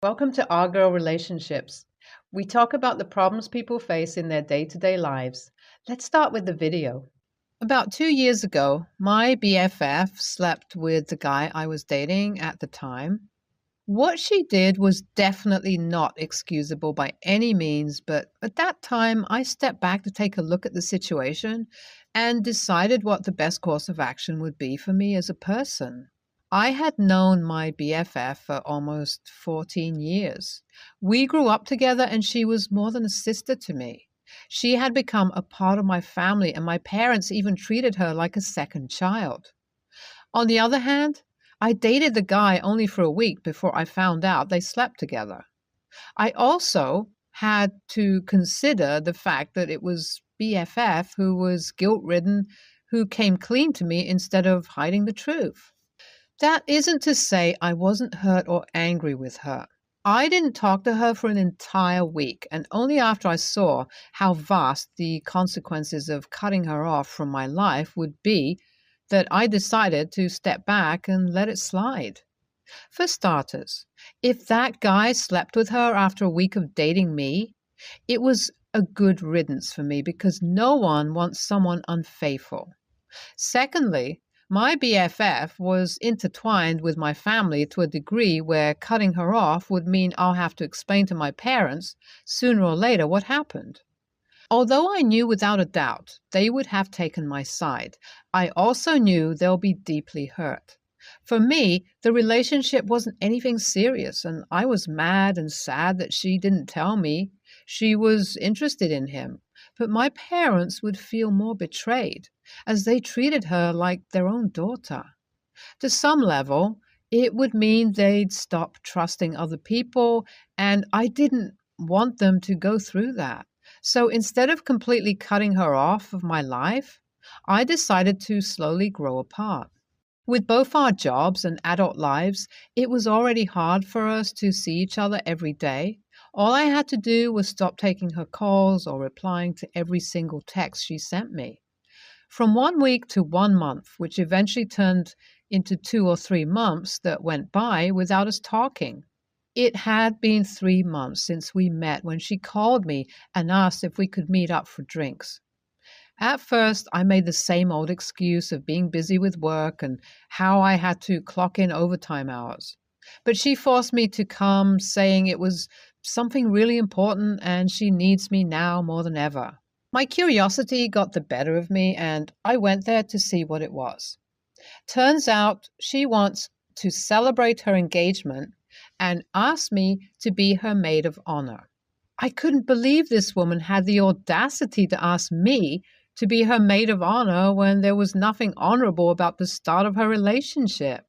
Welcome to Our Girl Relationships. We talk about the problems people face in their day-to-day lives. Let's start with the video. About 2 years ago, my BFF slept with the guy I was dating at the time. What she did was definitely not excusable by any means, but at that time, I stepped back to take a look at the situation and decided what the best course of action would be for me as a person. I had known my BFF for almost 14 years. We grew up together and she was more than a sister to me. She had become a part of my family and my parents even treated her like a second child. On the other hand, I dated the guy only for a week before I found out they slept together. I also had to consider the fact that it was BFF who was guilt-ridden, who came clean to me instead of hiding the truth. That isn't to say I wasn't hurt or angry with her. I didn't talk to her for an entire week, and only after I saw how vast the consequences of cutting her off from my life would be that I decided to step back and let it slide. For starters, if that guy slept with her after a week of dating me, it was a good riddance for me because no one wants someone unfaithful. Secondly, my BFF was intertwined with my family to a degree where cutting her off would mean I'll have to explain to my parents sooner or later what happened. Although I knew without a doubt they would have taken my side, I also knew they'll be deeply hurt. For me, the relationship wasn't anything serious, and I was mad and sad that she didn't tell me she was interested in him. But my parents would feel more betrayed, as they treated her like their own daughter. To some level, it would mean they'd stop trusting other people, and I didn't want them to go through that. So instead of completely cutting her off of my life, I decided to slowly grow apart. With both our jobs and adult lives, it was already hard for us to see each other every day. All I had to do was stop taking her calls or replying to every single text she sent me. From 1 week to 1 month, which eventually turned into 2 or 3 months that went by without us talking. It had been 3 months since we met when she called me and asked if we could meet up for drinks. At first, I made the same old excuse of being busy with work and how I had to clock in overtime hours. But she forced me to come, saying it was something really important and she needs me now more than ever. My curiosity got the better of me and I went there to see what it was. Turns out she wants to celebrate her engagement and asked me to be her maid of honor. I couldn't believe this woman had the audacity to ask me to be her maid of honor when there was nothing honorable about the start of her relationship.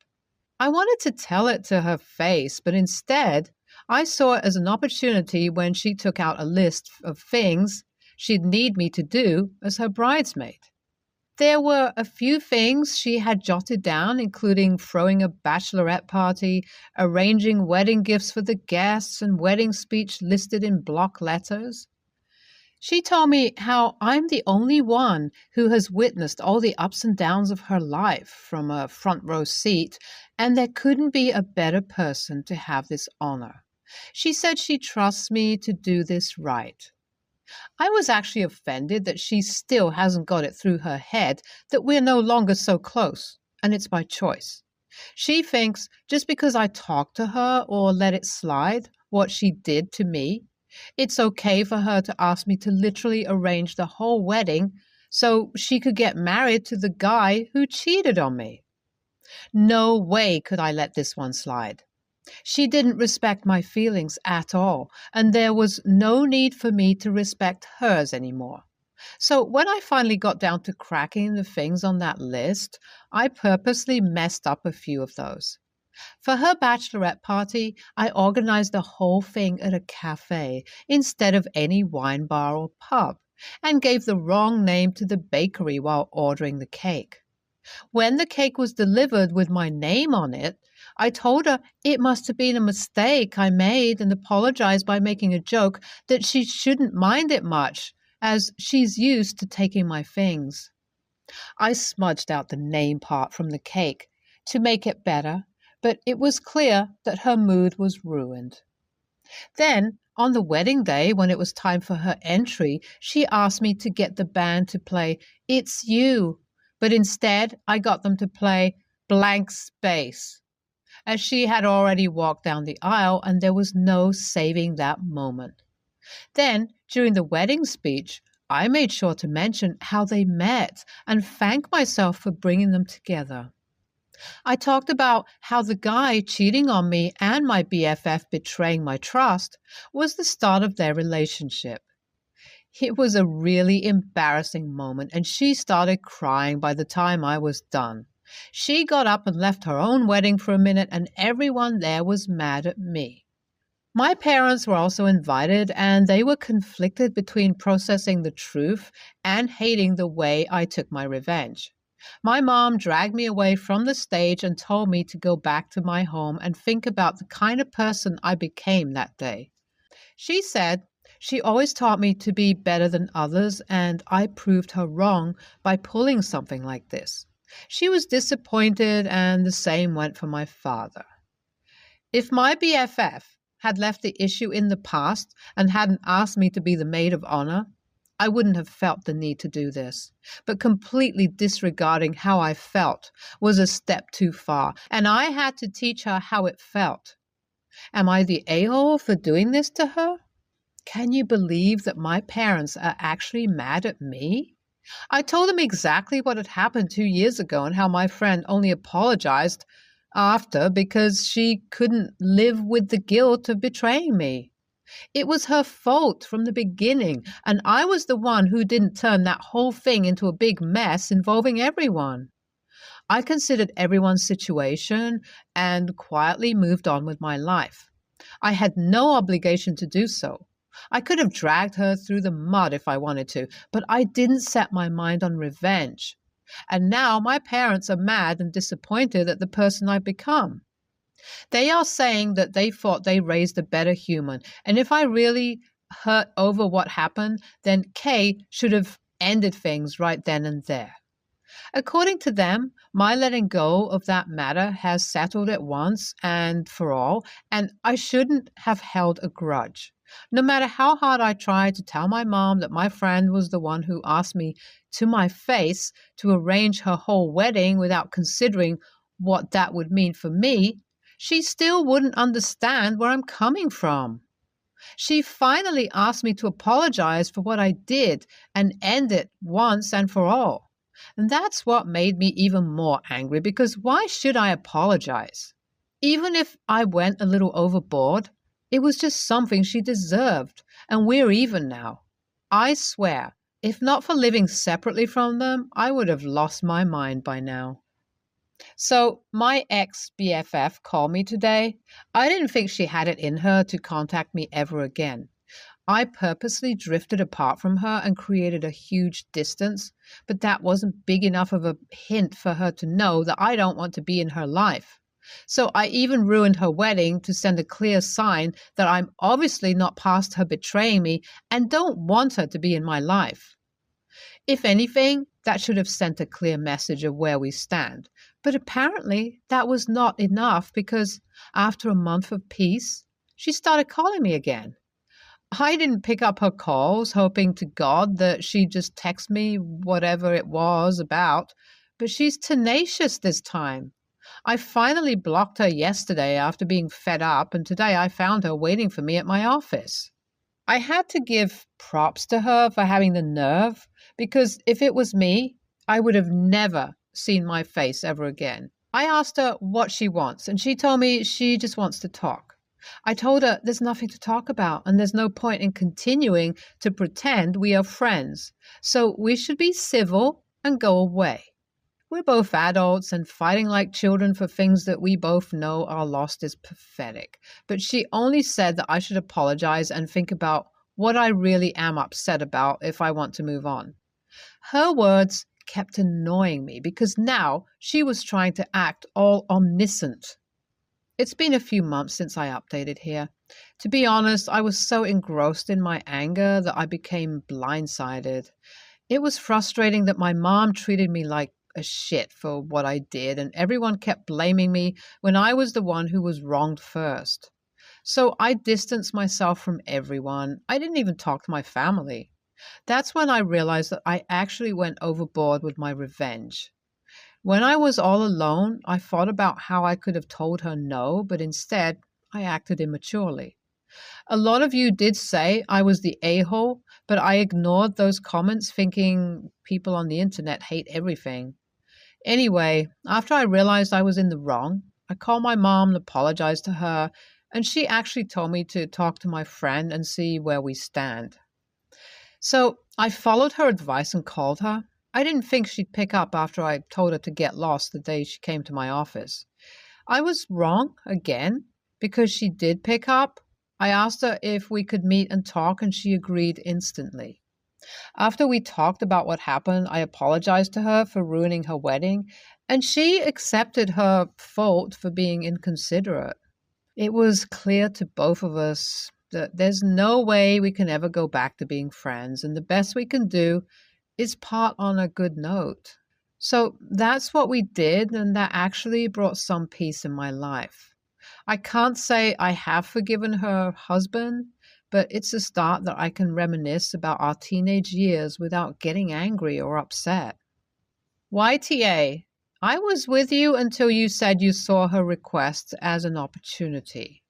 I wanted to tell it to her face, but instead I saw it as an opportunity when she took out a list of things she'd need me to do as her bridesmaid. There were a few things she had jotted down, including throwing a bachelorette party, arranging wedding gifts for the guests, and wedding speech listed in block letters. She told me how I'm the only one who has witnessed all the ups and downs of her life from a front row seat, and there couldn't be a better person to have this honor. She said she trusts me to do this right. I was actually offended that she still hasn't got it through her head that we're no longer so close, and it's by choice. She thinks just because I talked to her or let it slide what she did to me, it's okay for her to ask me to literally arrange the whole wedding so she could get married to the guy who cheated on me. No way could I let this one slide. She didn't respect my feelings at all, and there was no need for me to respect hers anymore. So when I finally got down to cracking the things on that list, I purposely messed up a few of those. For her bachelorette party, I organized the whole thing at a cafe instead of any wine bar or pub, and gave the wrong name to the bakery while ordering the cake. When the cake was delivered with my name on it, I told her it must have been a mistake I made and apologized by making a joke that she shouldn't mind it much, as she's used to taking my things. I smudged out the name part from the cake to make it better, but it was clear that her mood was ruined. Then, on the wedding day, when it was time for her entry, she asked me to get the band to play It's You, but instead I got them to play Blank Space, as she had already walked down the aisle and there was no saving that moment. Then, during the wedding speech, I made sure to mention how they met and thank myself for bringing them together. I talked about how the guy cheating on me and my BFF betraying my trust was the start of their relationship. It was a really embarrassing moment, and she started crying by the time I was done. She got up and left her own wedding for a minute, and everyone there was mad at me. My parents were also invited, and they were conflicted between processing the truth and hating the way I took my revenge. My mom dragged me away from the stage and told me to go back to my home and think about the kind of person I became that day. She said she always taught me to be better than others, and I proved her wrong by pulling something like this. She was disappointed, and the same went for my father. If my BFF had left the issue in the past and hadn't asked me to be the maid of honor, I wouldn't have felt the need to do this. But completely disregarding how I felt was a step too far, and I had to teach her how it felt. Am I the a-hole for doing this to her? Can you believe that my parents are actually mad at me? I told them exactly what had happened 2 years ago and how my friend only apologized after because she couldn't live with the guilt of betraying me. It was her fault from the beginning, and I was the one who didn't turn that whole thing into a big mess involving everyone. I considered everyone's situation and quietly moved on with my life. I had no obligation to do so. I could have dragged her through the mud if I wanted to, but I didn't set my mind on revenge. And now my parents are mad and disappointed at the person I've become. They are saying that they thought they raised a better human, and if I really hurt over what happened, then Kay should have ended things right then and there. According to them, my letting go of that matter has settled it once and for all, and I shouldn't have held a grudge. No matter how hard I tried to tell my mom that my friend was the one who asked me to my face to arrange her whole wedding without considering what that would mean for me, she still wouldn't understand where I'm coming from. She finally asked me to apologize for what I did and end it once and for all. And that's what made me even more angry, because why should I apologize? Even if I went a little overboard, it was just something she deserved, and we're even now. I swear, if not for living separately from them, I would have lost my mind by now. So my ex-BFF called me today. I didn't think she had it in her to contact me ever again. I purposely drifted apart from her and created a huge distance, but that wasn't big enough of a hint for her to know that I don't want to be in her life. So I even ruined her wedding to send a clear sign that I'm obviously not past her betraying me and don't want her to be in my life. If anything, that should have sent a clear message of where we stand. But apparently that was not enough, because after a month of peace, she started calling me again. I didn't pick up her calls, hoping to God that she'd just text me whatever it was about, but she's tenacious this time. I finally blocked her yesterday after being fed up, and today I found her waiting for me at my office. I had to give props to her for having the nerve, because if it was me, I would have never seen my face ever again. I asked her what she wants, and she told me she just wants to talk. I told her there's nothing to talk about, and there's no point in continuing to pretend we are friends, so we should be civil and go away. We're both adults, and fighting like children for things that we both know are lost is pathetic. But she only said that I should apologize and think about what I really am upset about if I want to move on. Her words kept annoying me, because now she was trying to act all omniscient. It's been a few months since I updated here. To be honest, I was so engrossed in my anger that I became blindsided. It was frustrating that my mom treated me like a shit for what I did, and everyone kept blaming me when I was the one who was wronged first. So I distanced myself from everyone. I didn't even talk to my family. That's when I realized that I actually went overboard with my revenge. When I was all alone, I thought about how I could have told her no, but instead, I acted immaturely. A lot of you did say I was the a hole, but I ignored those comments thinking people on the internet hate everything. Anyway, after I realized I was in the wrong, I called my mom and apologized to her, and she actually told me to talk to my friend and see where we stand. So I followed her advice and called her. I didn't think she'd pick up after I told her to get lost the day she came to my office. I was wrong again because she did pick up. I asked her if we could meet and talk, and she agreed instantly. After we talked about what happened, I apologized to her for ruining her wedding, and she accepted her fault for being inconsiderate. It was clear to both of us that there's no way we can ever go back to being friends, and the best we can do is part on a good note. So that's what we did, and that actually brought some peace in my life. I can't say I have forgiven her husband, but it's a start that I can reminisce about our teenage years without getting angry or upset. YTA, I was with you until you said you saw her request as an opportunity.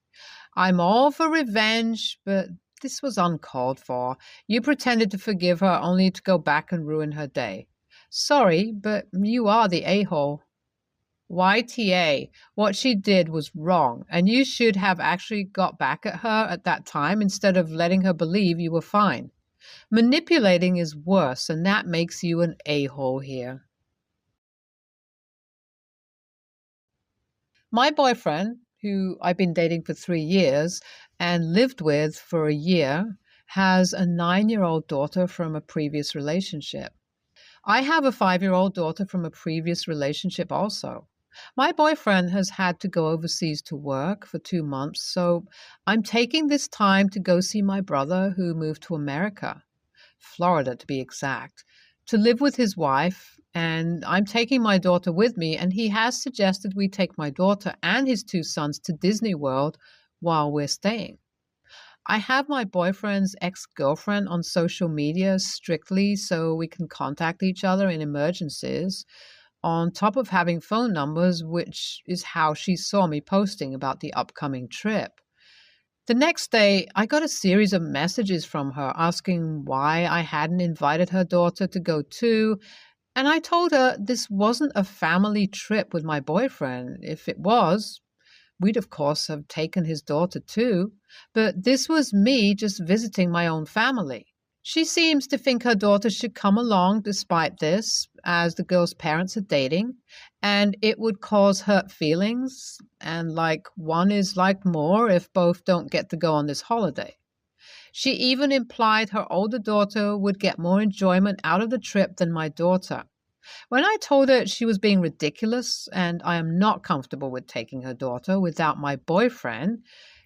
I'm all for revenge, but this was uncalled for. You pretended to forgive her only to go back and ruin her day. Sorry, but you are the a-hole. YTA, what she did was wrong, and you should have actually got back at her at that time instead of letting her believe you were fine. Manipulating is worse, and that makes you an a-hole here. My boyfriend, who I've been dating for 3 years and lived with for a year, has a 9-year-old daughter from a previous relationship. I have a 5-year-old daughter from a previous relationship also. My boyfriend has had to go overseas to work for 2 months, so I'm taking this time to go see my brother who moved to America, Florida to be exact, to live with his wife, and I'm taking my daughter with me, and he has suggested we take my daughter and his 2 sons to Disney World while we're staying. I have my boyfriend's ex-girlfriend on social media strictly so we can contact each other in emergencies, on top of having phone numbers, which is how she saw me posting about the upcoming trip. The next day, I got a series of messages from her asking why I hadn't invited her daughter to go too, and I told her this wasn't a family trip with my boyfriend. If it was, we'd of course have taken his daughter too, but this was me just visiting my own family. She seems to think her daughter should come along despite this, as the girl's parents are dating, and it would cause hurt feelings, and like one is like more if both don't get to go on this holiday. She even implied her older daughter would get more enjoyment out of the trip than my daughter. When I told her she was being ridiculous and I am not comfortable with taking her daughter without my boyfriend,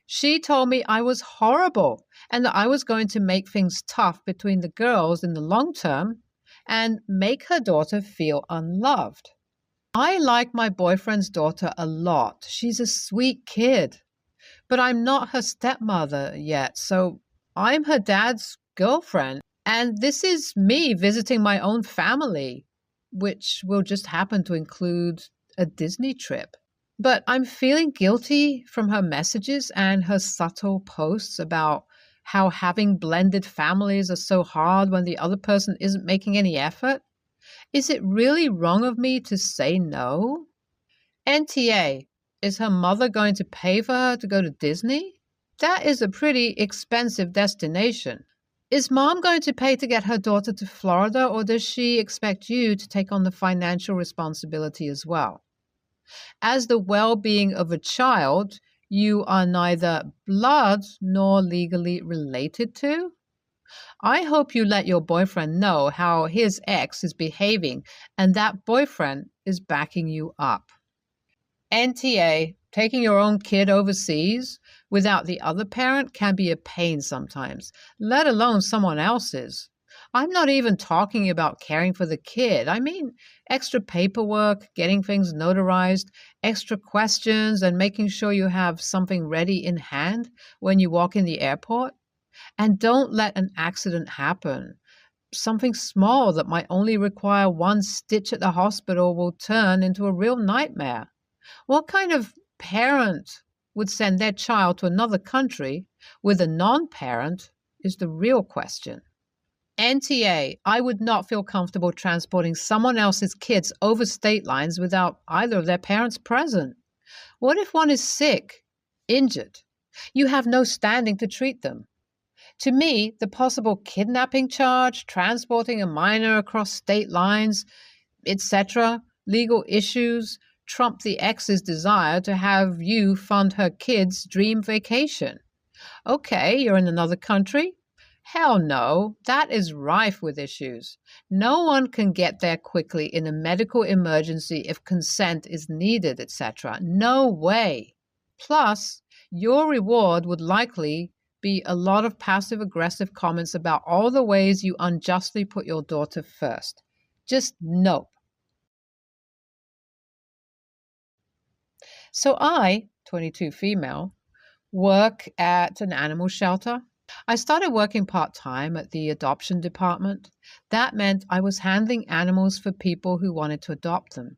she told me I was horrible and that I was going to make things tough between the girls in the long term and make her daughter feel unloved. I like my boyfriend's daughter a lot. She's a sweet kid, but I'm not her stepmother yet, so I'm her dad's girlfriend. And this is me visiting my own family, which will just happen to include a Disney trip. But I'm feeling guilty from her messages and her subtle posts about how having blended families are so hard when the other person isn't making any effort. Is it really wrong of me to say no? NTA, is her mother going to pay for her to go to Disney? That is a pretty expensive destination. Is mom going to pay to get her daughter to Florida, or does she expect you to take on the financial responsibility as well? As the well-being of a child, you are neither blood nor legally related to. I hope you let your boyfriend know how his ex is behaving and that boyfriend is backing you up. NTA, taking your own kid overseas without the other parent can be a pain sometimes, let alone someone else's. I'm not even talking about caring for the kid. I mean, extra paperwork, getting things notarized, extra questions, and making sure you have something ready in hand when you walk in the airport. And don't let an accident happen. Something small that might only require one stitch at the hospital will turn into a real nightmare. What kind of parent would send their child to another country with a non parent is the real question. NTA, I would not feel comfortable transporting someone else's kids over state lines without either of their parents present. What if one is sick, injured? You have no standing to treat them. To me, the possible kidnapping charge, transporting a minor across state lines, etc., legal issues trump the ex's desire to have you fund her kid's dream vacation. Okay, you're in another country? Hell no, that is rife with issues. No one can get there quickly in a medical emergency if consent is needed, etc. No way. Plus, your reward would likely be a lot of passive aggressive comments about all the ways you unjustly put your daughter first. Just nope. So I, 22 female, work at an animal shelter. I started working part-time at the adoption department. That meant I was handling animals for people who wanted to adopt them.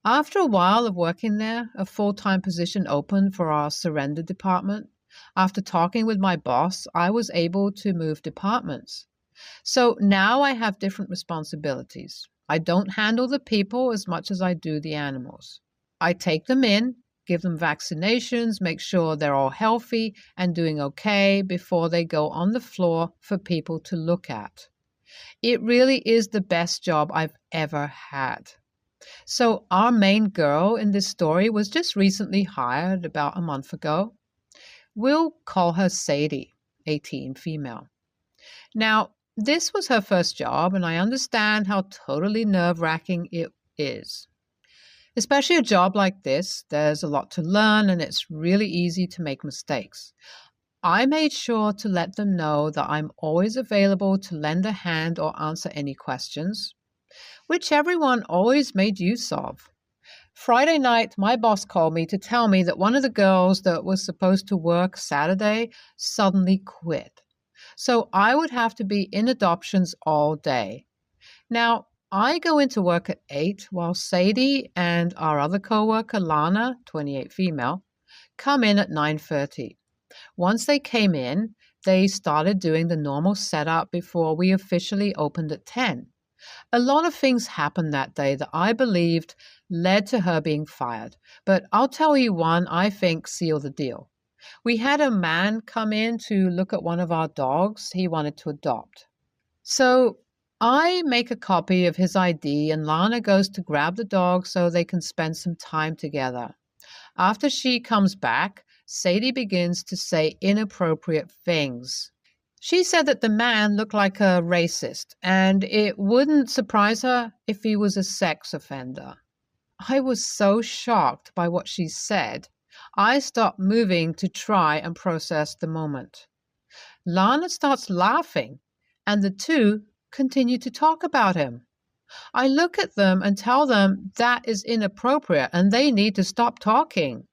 After a while of working there, a full-time position opened for our surrender department. After talking with my boss, I was able to move departments. So now I have different responsibilities. I don't handle the people as much as I do the animals. I take them in, give them vaccinations, make sure they're all healthy and doing okay before they go on the floor for people to look at. It really is the best job I've ever had. So our main girl in this story was just recently hired about a month ago. We'll call her Sadie, 18, female. Now, this was her first job, and I understand how totally nerve-wracking it is. Especially a job like this, there's a lot to learn, and it's really easy to make mistakes. I made sure to let them know that I'm always available to lend a hand or answer any questions, which everyone always made use of. Friday night, my boss called me to tell me that one of the girls that was supposed to work Saturday suddenly quit. So I would have to be in adoptions all day. Now, I go into work at 8 while Sadie and our other coworker, Lana, 28 female, come in at 9:30. Once they came in, they started doing the normal setup before we officially opened at 10. A lot of things happened that day that I believed led to her being fired, but I'll tell you one I think sealed the deal. We had a man come in to look at one of our dogs he wanted to adopt. So I make a copy of his ID and Lana goes to grab the dog so they can spend some time together. After she comes back, Sadie begins to say inappropriate things. She said that the man looked like a racist and it wouldn't surprise her if he was a sex offender. I was so shocked by what she said, I stopped moving to try and process the moment. Lana starts laughing, and the two continue to talk about him. I look at them and tell them that is inappropriate and they need to stop talking.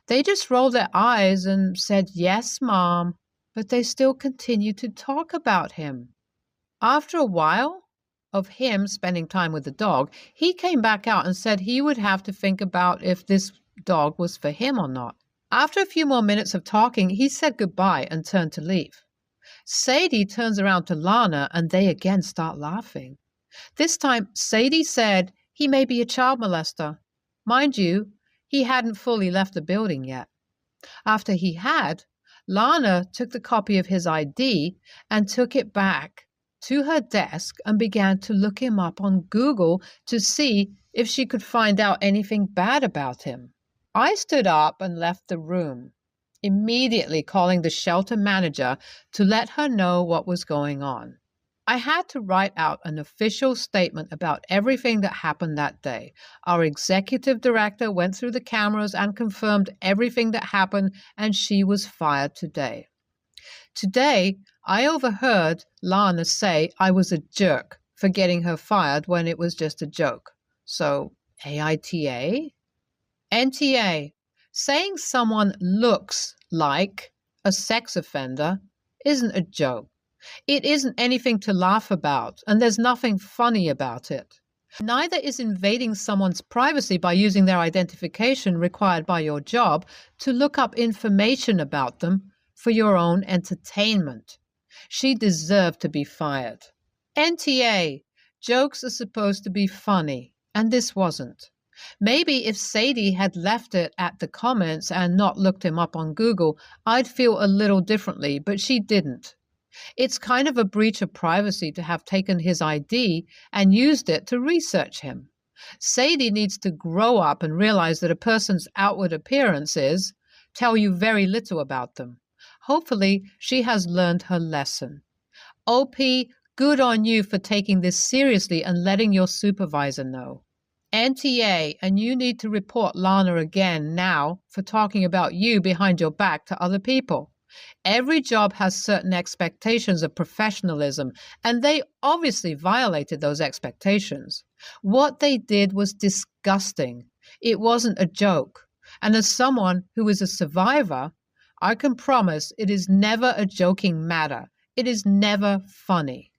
They just rolled their eyes and said, "Yes, Mom," but they still continue to talk about him. After a while of him spending time with the dog, he came back out and said he would have to think about if this dog was for him or not. After a few more minutes of talking, he said goodbye and turned to leave. Sadie turns around to Lana and they again start laughing. This time, Sadie said he may be a child molester. Mind you, he hadn't fully left the building yet. After he had, Lana took the copy of his ID and took it back to her desk and began to look him up on Google to see if she could find out anything bad about him. I stood up and left the room, immediately calling the shelter manager to let her know what was going on. I had to write out an official statement about everything that happened that day. Our executive director went through the cameras and confirmed everything that happened, and she was fired today. Today, I overheard Lana say I was a jerk for getting her fired when it was just a joke. So, AITA? NTA. Saying someone looks like a sex offender isn't a joke. It isn't anything to laugh about, and there's nothing funny about it. Neither is invading someone's privacy by using their identification required by your job to look up information about them for your own entertainment. She deserved to be fired. NTA. Jokes are supposed to be funny, and this wasn't. Maybe if Sadie had left it at the comments and not looked him up on Google, I'd feel a little differently, but she didn't. It's kind of a breach of privacy to have taken his ID and used it to research him. Sadie needs to grow up and realize that a person's outward appearances tell you very little about them. Hopefully, she has learned her lesson. OP, good on you for taking this seriously and letting your supervisor know. NTA, and you need to report Lana again now for talking about you behind your back to other people. Every job has certain expectations of professionalism, and they obviously violated those expectations. What they did was disgusting. It wasn't a joke. And as someone who is a survivor, I can promise it is never a joking matter. It is never funny.